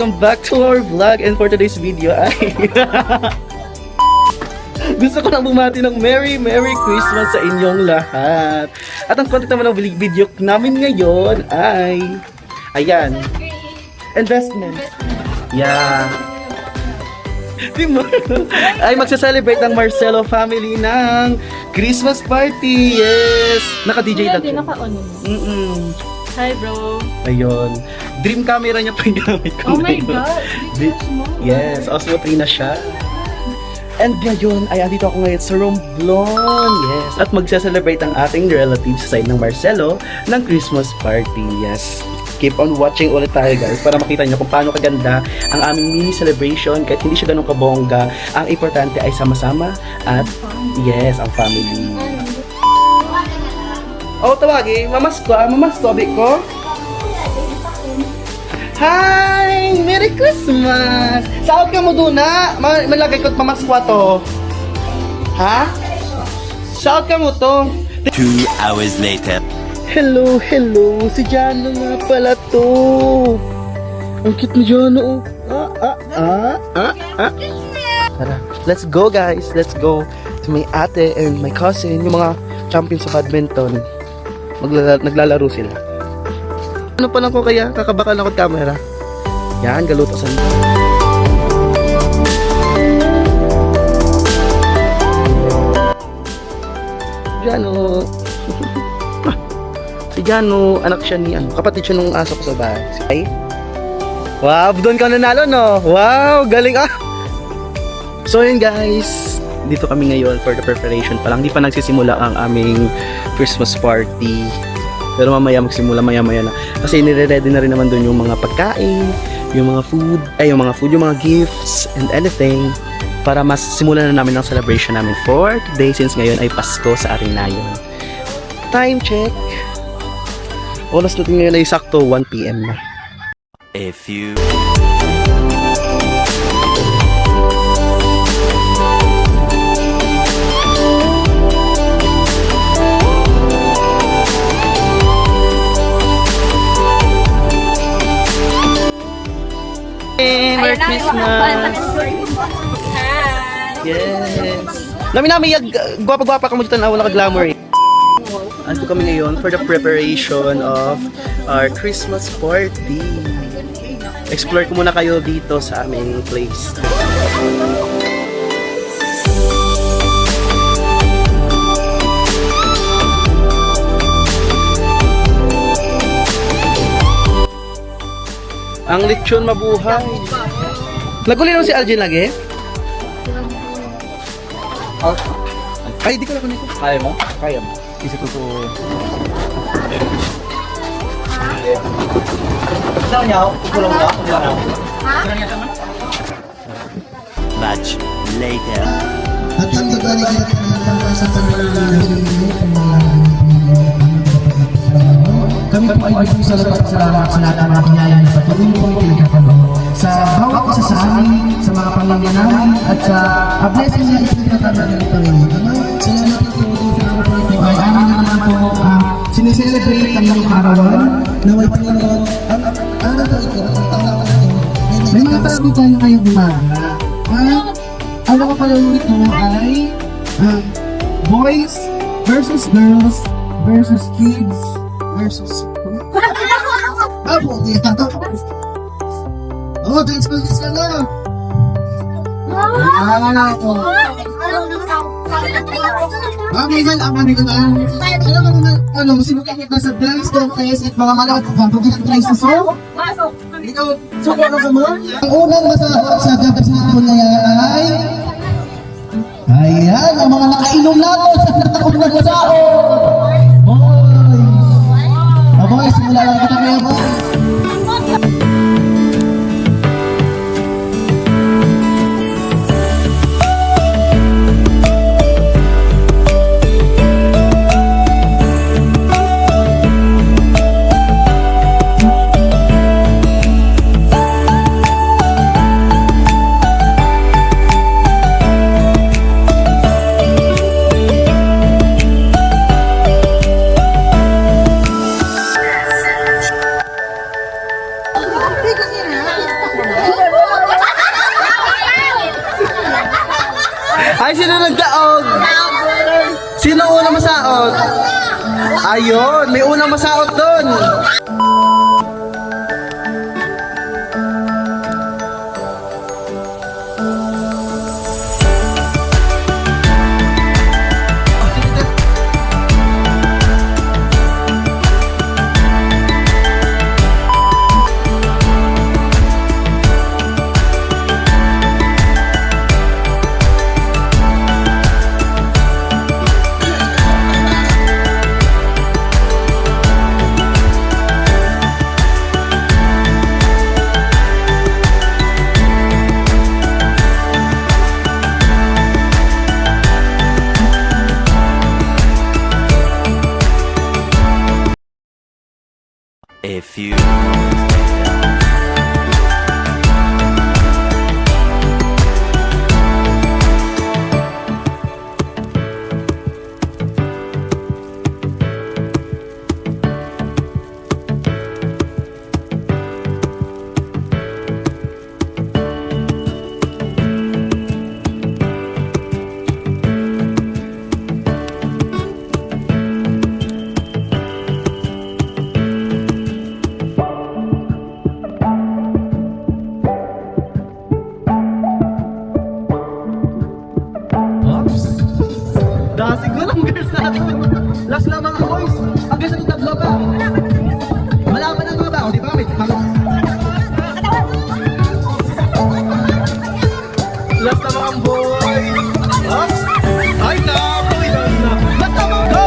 welcome back to our vlog, and for today's video ay gusto ko lang bumati ng Merry Christmas sa inyong lahat. At ang content naman ng video namin ngayon ay ayan, investment. Yeah. Ay magsa-celebrate ng Marcelo family ng Christmas party. Yes. Naka-DJ na. Hindi, naka-on. Hi bro. Ayun. Dream camera niya pa yung gamit ko. Oh my God. Yes, Osmo 3 na siya. And ngayon ay andito ako ngayon sa Romblon. Yes. At magsa-celebrate ang ating relatives sa side ng Marcelo ng Christmas party. Yes. Keep on watching ulit tayo guys para makita niyo kung paano kaganda ang aming mini celebration kahit hindi siya ganun kabongga. Ang importante ay sama-sama at yes, ang family. Oh, tawagi. Mamasko, abik ko. Hi! Merry Christmas! Saan ka mo doon na? Malagay ko't pamaskwa to. Ha? Saan ka mo to? 2 hours later. Hello. Si Jano nga pala to. Ang cute ni Jano. Tara, let's go guys. Let's go to my ate and my cousin, yung mga champion sa badminton. Naglalaro sila. Ano pa lang ko kaya? Kakabakal ako camera. Yan, galutosan mo. Jano. Si Jano, anak siya ni kapatid siya nung aso ko sa bahay. Ay? Wow, doon ka nanalo no? Wow, galing ah! So yun guys, dito kami ngayon for the preparation pa lang. Di pa nagsisimula ang aming Christmas party. Pero mamaya magsimula, maya na. Kasi nire-ready na rin naman doon yung mga pagkain, yung mga food, yung mga gifts, and anything. Para mas simulan na namin ang celebration namin for today since ngayon ay Pasko sa Arinayon. Time check. Oras natin ngayon ay sakto 1 PM na. A few. Merry Christmas! Yes! Nami, gwapa-gwapa ka mo dito na wala ka glamour eh. Ando kami ngayon for the preparation of our Christmas party. Explore ko muna kayo dito sa aming place. Ang lechon mabuhay. Naguli naman si Algin lagi? Ay, di ko lang nito. Kaya mo? Kaya mo. Isa totoo. Saan niya? Kukulong niya? Much later. At ang naglalagay sa paglalagay kami po ay gusto salamat sa lahat ng mga biyaya na patuloy po pinagkakalo sa bawat isa sa amin, sa mga pamilya namin, at sa blessing na ipinagkakalo ng Panginoon. Salamat po sa araw po ito ay amin na naman po sineselebrate ang inyong arawan na may Panginoon ang araw po ito at ang araw ito. May mga tabi tayo ngayong umaga. Ang mga palaro ito ay boys versus girls versus kids versus oh, dance ka na. Okay, gan ang ano alam mo sinukat na sa dance contest at mga malawat pagpapagin ang try sa song. Ikaw, so ano ka mo? Ang unang masahot sa gabi sa hapon na yan ay ayan, ang mga nakainom nato sa natakot na masahot. Boy, simula lang kita kaya boy. daog! Sino unang masaot? Ayun, may unang masaot doon. A few moments later. Dasig ko lang girls natin. Last lang mga boys. Hanggang sa tatlo pa. Malaman ng mga ba? O di ba? Wait. Last na mga boys. Oops. Ay na. Last na mga go.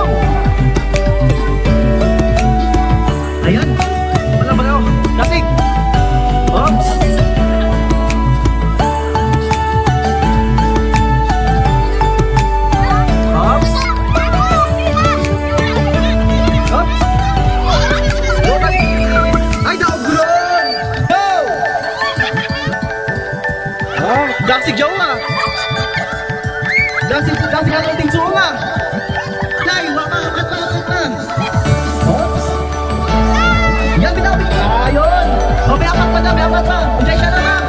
Ayan. Wala ba na ako? Dasig. Oops. Oops. Oops. Ay, naugulon! Go! Ah, dasig jaw ah. Dasig ang ting suha. Dai, wala ka pa. Oops. Yan binawit. Ayun. O, may apat pa. Enjoy siya na lang.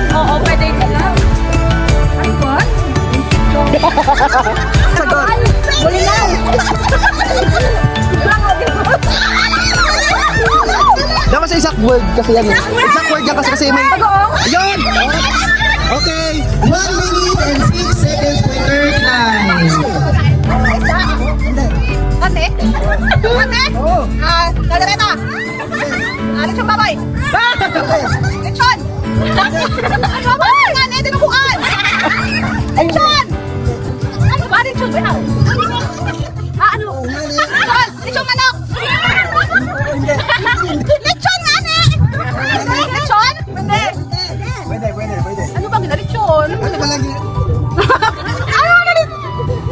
Oo, pwede ka lang. Ay, what? Sagot. Bulinaw! Dapat sa exact word kasi yan. Exact word yan kasi may... Pag-oong? Ayun! Okay. 1 minute and 6 seconds point 39. Ate? Ate? Oo. Nagareta? Lechon baboy? Lechon? Baboy! Ano? Tinubukan! Lechon! Ano ba? Lechon ba? Ano? Lechon! Lechon manok! Lechon nga ne! Lechon? Hindi. Pwede. Ano ba gina? Lechon? Ano ba lagi? Ano ba gina?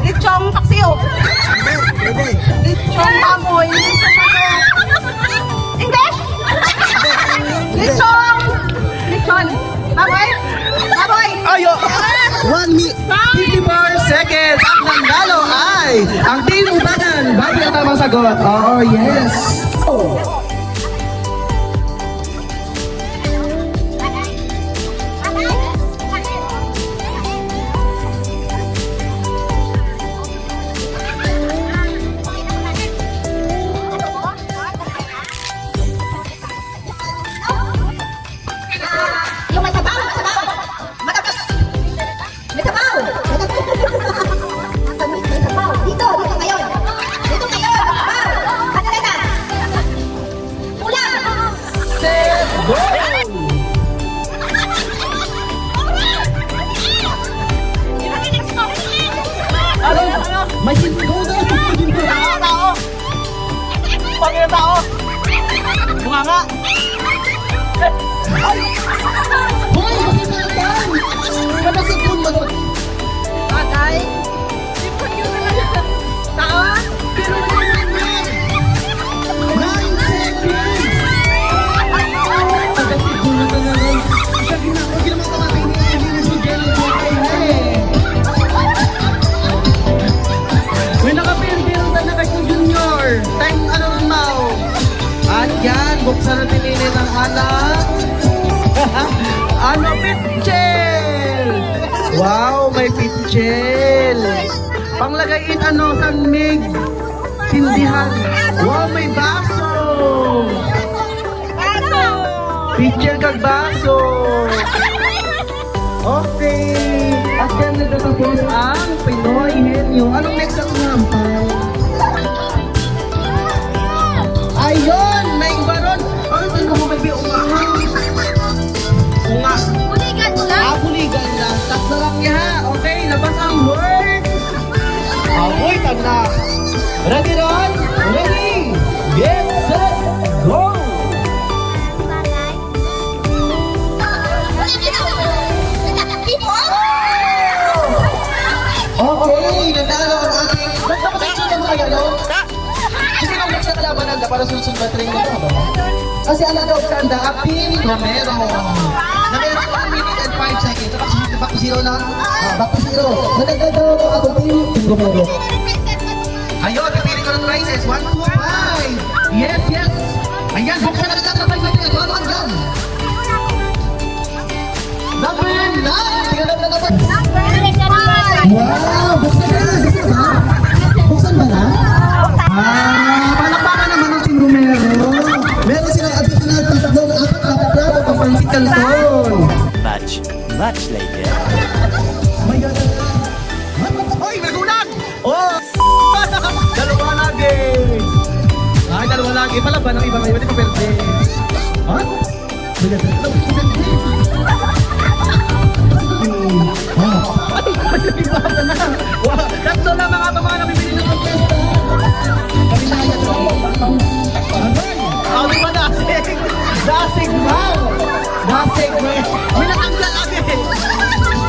Lechon paksiw. Pwede. Lechon baboy. English? Lechon! Lechon! Baboy? Baboy! Ayo! 1 minute 54 seconds. Ang nanalo ay ang Team Ubanan. Bago ang tamang sagot. Oo, yes. Yung may sabaw! Matapas! May sabaw! May sabaw! Dito kayo! Dito kayo! Kataleta! Ulam! May sinto. Tao! Panginoon tao! bunganga. Ay! Hoy, masipatan! Manasipon mo doon. Bagay. Sipon yun na lang. Taon? Pero 9 seconds! Manasipon na talaga. Sabi na, huwag naman kamating ni Emily Sugel ang buhay na eh. May nakapirpiro na kay Junior. Time ano nun now? At yan, buksan na tinili ng anak. Ano, pitchel! Wow, may pitchel. Panglagayin ano, sanmig. Sindihan. Wow, may baso. Baso! Pitchel kag baso. Okay. At yan nagtatapos ang Pinoy Henyo. Anong next ang nampay? Ayun! May baron! Ano ba mo may unga? Unga. Buligan mo lang. Buligan lang. Tatlo lang niya. Okay, labas ang word. Amoy, tanda. Ready, Ron? Ready? Get, set, go! Okay, nanalo ang ating... Nagpapatensyon na kayo, no? Kasi nung next na labanan para susunod na training mo ba? Kasi ang nag Sanda, Apin Romero. Na meron 1 minute and 5 seconds. Back to zero na. Back to zero. Nanagagawa ko ako, Apin Romero. Ayun, pipili ko ng prizes. 1, 2, 5. Yes, yes. Ayan, buksan na lang ng 5 seconds. Ano ang dyan? Number 9. Tingnan natin na naman. Wow! Buksan na! Buksan ba? Buksan ba na? Palakpakan naman ng Team Romero. Meron silang additional tatlong apat na pansit canton. Much later. Oh my God! Hoy, nagulag! Oh! Dalawa lagi! Ay, dalawa lagi. Palaban ng iba ngayon. Hindi pa pwede. Ha? Ay, nagibasa na. Wow, tatlo lang mga mga nabibili ng contest. Kami na yan. Sabi mo dasig! Dasig, wow! Dasig, man! May natanggal lagi!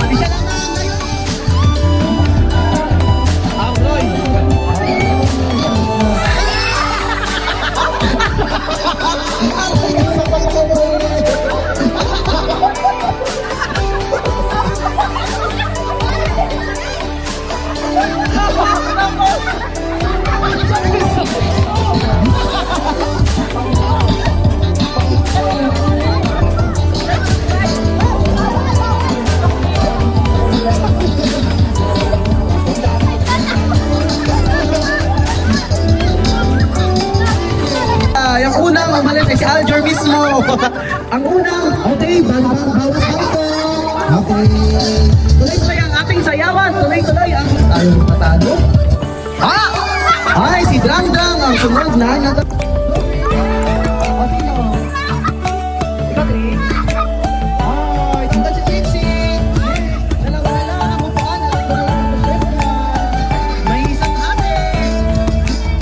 Isa lang nga ngayon! Ang Roy! Yung unang umalis ay si Aljor mismo. Ang unang, Okay, bawas auto. Okay. tuloy-tuloy ang ating sayawan. Tuloy-tuloy ang tayo matalo. Ay, si Drang Drang ang sunod na nata. O, sino? Ikaw, Trick? Ay, sundan si Trixie. Dalawa na lang ang upuan. May isang ate.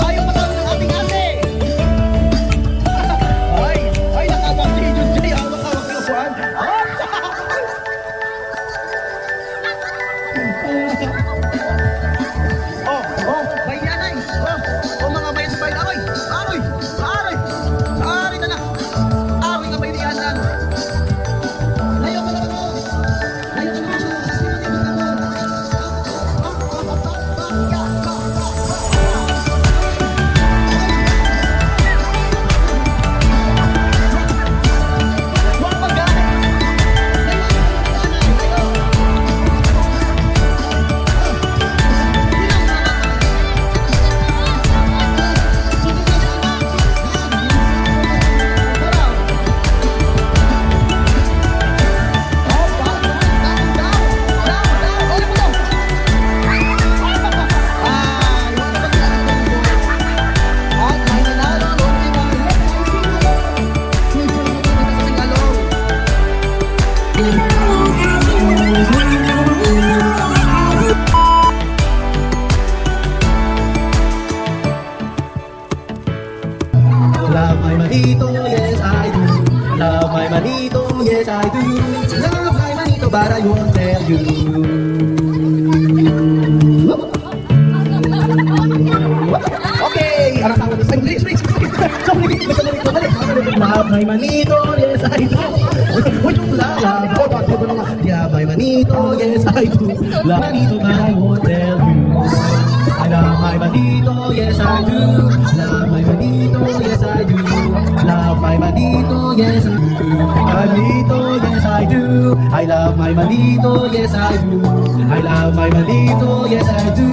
Tayo kasama ng ating ate. Ay, nakabang si Junjay. Hawak-hawak ng upuan. Oh, bayan ay. Oh, mga bayan sa bayan. Aroy! Aroy! manito, yes I do. Love my manito, but I won't tell you. Okay, ang asawa niya. Ay, please. Love my manito, yes I do. Uy, yung love. Yeah, my manito, yes I do. Love manito, but I won't tell you. I love my manito, yes I do. Love my manito, yes I do. Love my manito, yes I do. Manito, yes I do. I love my manito, yes I do. I love my manito, yes I do.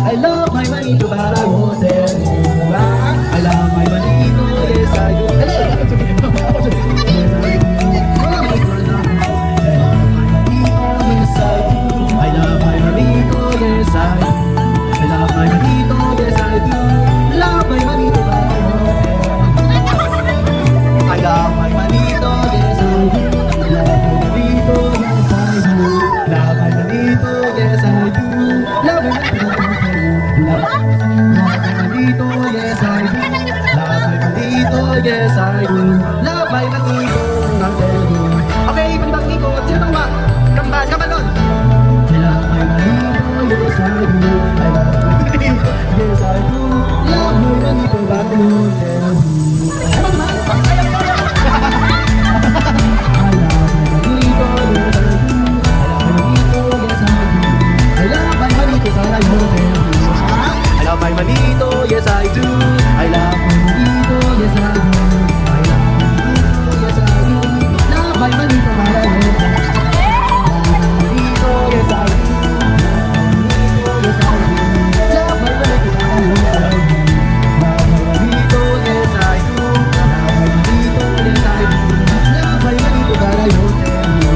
I love my manito, but I won't tell you. I love my manito, yes I do. I love my manito, yes I do. I love my manito, yes I do. Love my manito, but I won't tell you. I love my manito, yes I do. Love my manito, yes I do. Love my manito, yes I do. Love my manito, yes I do. Love my manito, I'll tell you. Okay, panibang ikot. Sino bang ba? Kamalon. I love my manito, yes I do. I love my manito, yes I do. Love my manito, but I won't tell you. Ano naman? I love my manito, yes I do. I love my manito, yes I do. I love my manito, yes I do. Love my manito, but I won't tell you. Manito, yes I do. Love my manito, but I won't tell you. Love my manito, yes I do. Love my manito, but I won't tell you.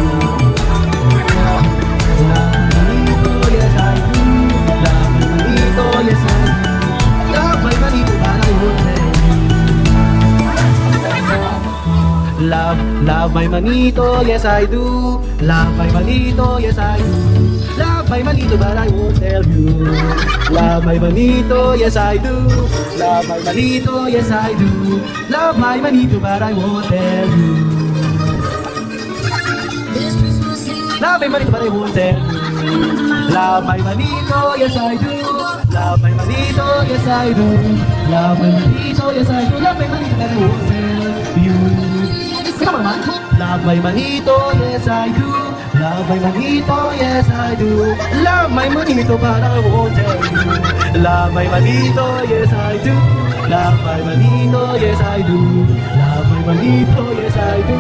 Love my manito, yes I do. Love my manito, yes I do. Love my manito, but I won't tell you. Love my manito, yes I do. Love my manito, yes I do. Love my manito, but I won't tell you. Love my manito, but I won't tell you. Love my manito, yes I do. Love my manito, yes I do. Love my manito, yes I do. Love my manito, but I won't tell you. Come on, man. Love my manito, yes I do. Love my manito, yes I do. Love my manito, but I won't tell you. Love my manito, yes I do. Love my manito, yes I do. Love my manito, yes I do.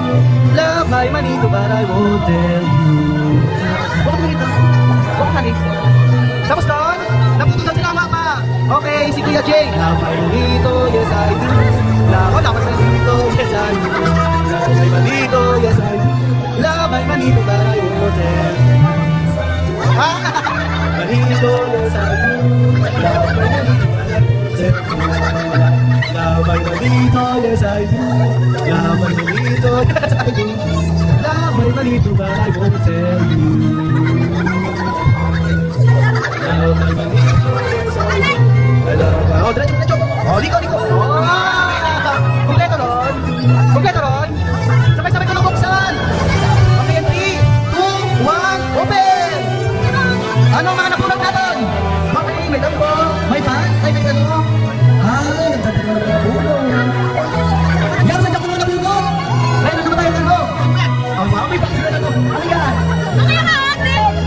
Love my manito, but I won't tell you. Huwag mo nito. Huwag ka nito. Tapos doon, naputusan sila ang mapa. Okay, si Kuya Jay. Love my manito, yes I do. Love my manito, yes I do. Love my manito, yes I do. Love my manito, but I won't tell you. Manito, yes I do. Love my manito, but I won't tell you. Love my manito, yes I do. Love my manito, yes I do. Love my manito, but I won't tell you. Love my manito, yes I do. Oh, diretso. Oh, liko. Oh, kumpleto ron. Sabay-sabay ko na buksan. Okay, 3, 2, 1, open! Ano ang mga napunan natin? Okay, may dambo, may pan, may ano? Ay, nagtatagal na napunan. Yan, sadya ko na napunan. Ngayon, ano tayo ano? Oh, wow, may paksin na ano? Ano yan?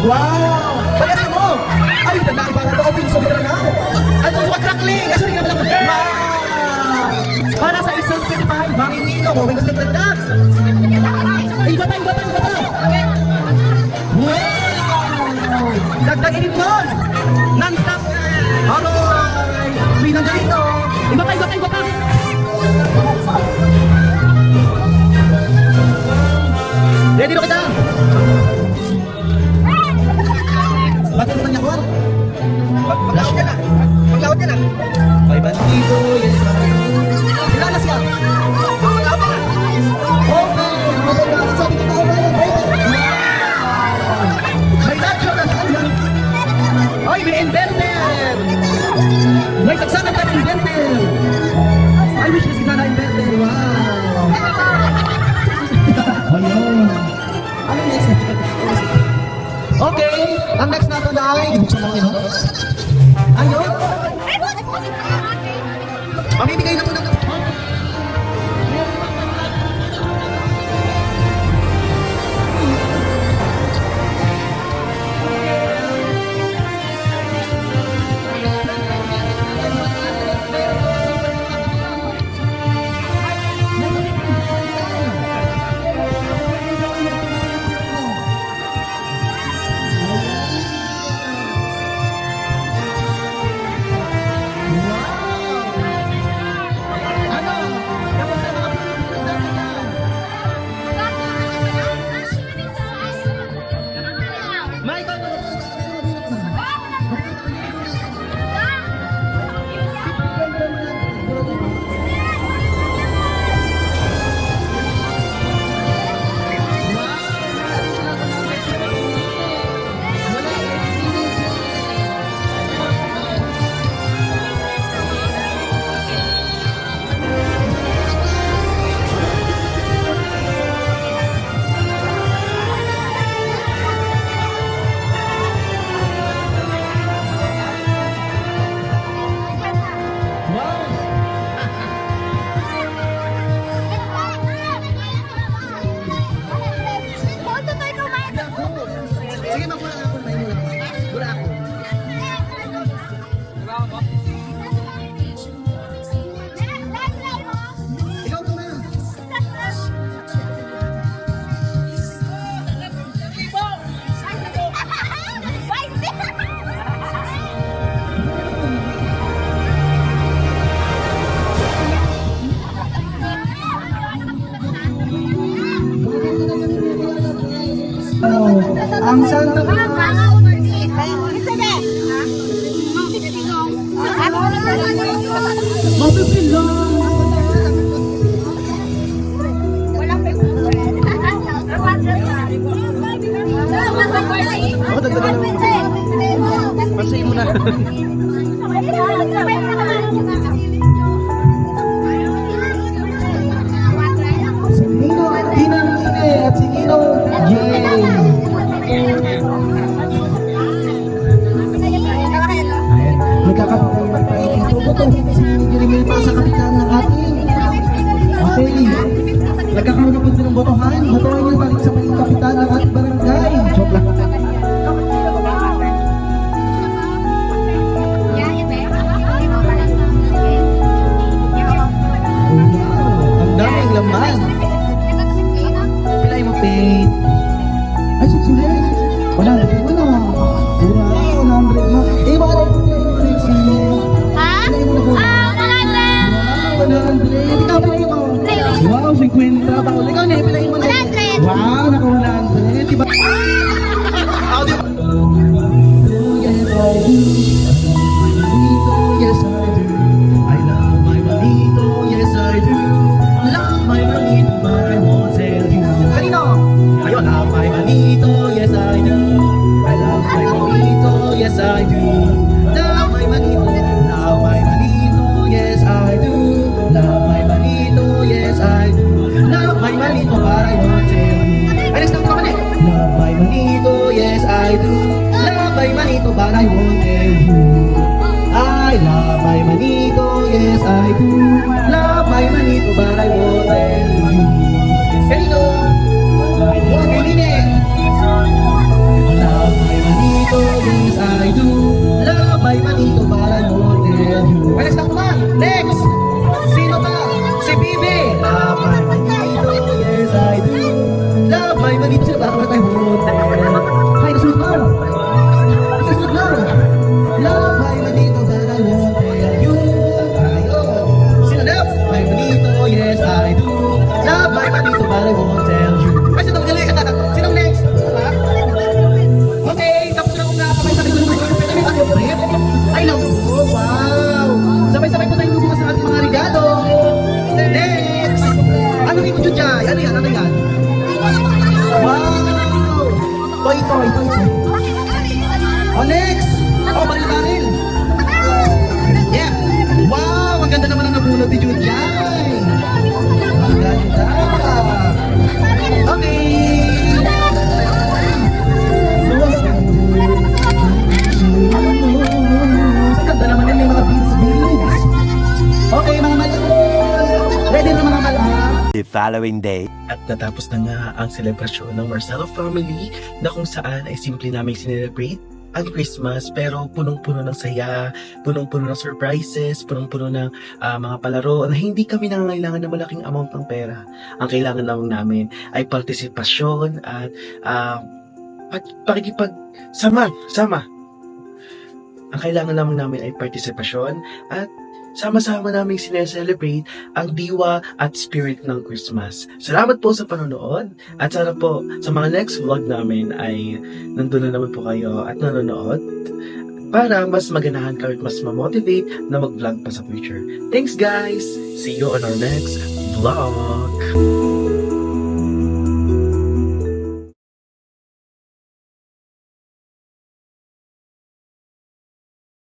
Wow! Pagkas mo! Ay, nagdaan para ito, open, so na. Ano, crackling! Kasi nga pala, wow! Para sa isang 25, bakit dito? May gusto na tax! Iba pa! Wow! Dagdagin mo! Non-stop! Alright! May nandiyan ito! Iba pa! Ready na kita! Bakit naman niya ko? Maglawad ka na! May bandido, yes ba? Kilala siya! Maglawad ka na! Okay! Sabi kita ko ba yan? May radyo na! Ay, may inverter! May saksakan tayo inverter! I wish kasi na inverter! Wow! barangay. Ibuksan mo no? Ayun. Pamimigay na po ng... Sige, magbulang ako. May mula. Bula ako. Ikaw ko na. Ang Santa Pasay mo na. Si Nino at Tinang Ine at si Nino Yay! Nagkakapagpapay pa ito po si Jeremy pa sa kapitan ng ating okay. Nagkakaroon na po din ng botohan. Botohan niyo balik sa paging kapitan ng ating barangay. Joke lang. Ang daming laman. Pilay mo, Pete. Ay, susulit. 100 mo na. 100 mo. Eh, bakit? Pilay mo na po. 100. Ikaw, pilay mo. Wow, 50. Bawal. Ikaw na, pilay mo na. 100. Wow, naka 100. Diba? Audio. Yes, I do. Yes, I do. I love my manito. Yes, I do. Love my manito, but I won't tell you. Kanino? Ayun, love my manito. Yes, I do. I love my manito. Yes, I do. Love my manito. Love my manito. Yes, I do. Love my manito. Yes, I do. Love my manito, but I won't tell you. Ay, next naman eh. Love my manito. Yes, I do. Love my manito, but I won't tell you. I love my manito, yes I do. Love my manito, but I won't tell you. Kanino? Ayun, kay Nine. Love my manito, yes I do. Love my manito, but I won't tell you. Next na naman. Next! Sino ba? Si Bibi. Love my manito, yes I do. Love my manito, sino ba? But I won't tell you. Ay, nasunod na. Nasunod na. Love my manito, but I won't tell you. Ayun. Sino love? My manito, yes I do. Love my manito, but I won't tell you. Ay, sino gali? Sino next? Ha? Okay, tapos na kung nakakabay sa akin. Ay, naku. Wow. Sabay-sabay po tayong bubukas ng ating mga regalo. Next. Ano yung Jujay? Ano yan? Ano yan? Wow. Toy. Oh, next. Oh, baril. Yeah. Wow, ang ganda naman ang nabunod ni Jujay. Ang ganda. Okay. following day. At natapos na nga ang selebrasyon ng Marcelo family na kung saan ay simple namin sinelebrate ang Christmas pero punong-puno ng saya, punong-puno ng surprises, punong-puno ng mga palaro na hindi kami nangangailangan ng malaking amount ng pera. Ang kailangan lang namin ay partisipasyon at pakikipagsama. Ang kailangan lamang namin ay partisipasyon at sama-sama namin sineselebrate ang diwa at spirit ng Christmas. Salamat po sa panonood at sana po sa mga next vlog namin ay nandun na naman po kayo at nanonood para mas maganahan kayo at mas ma-motivate na mag-vlog pa sa future. Thanks guys! See you on our next vlog!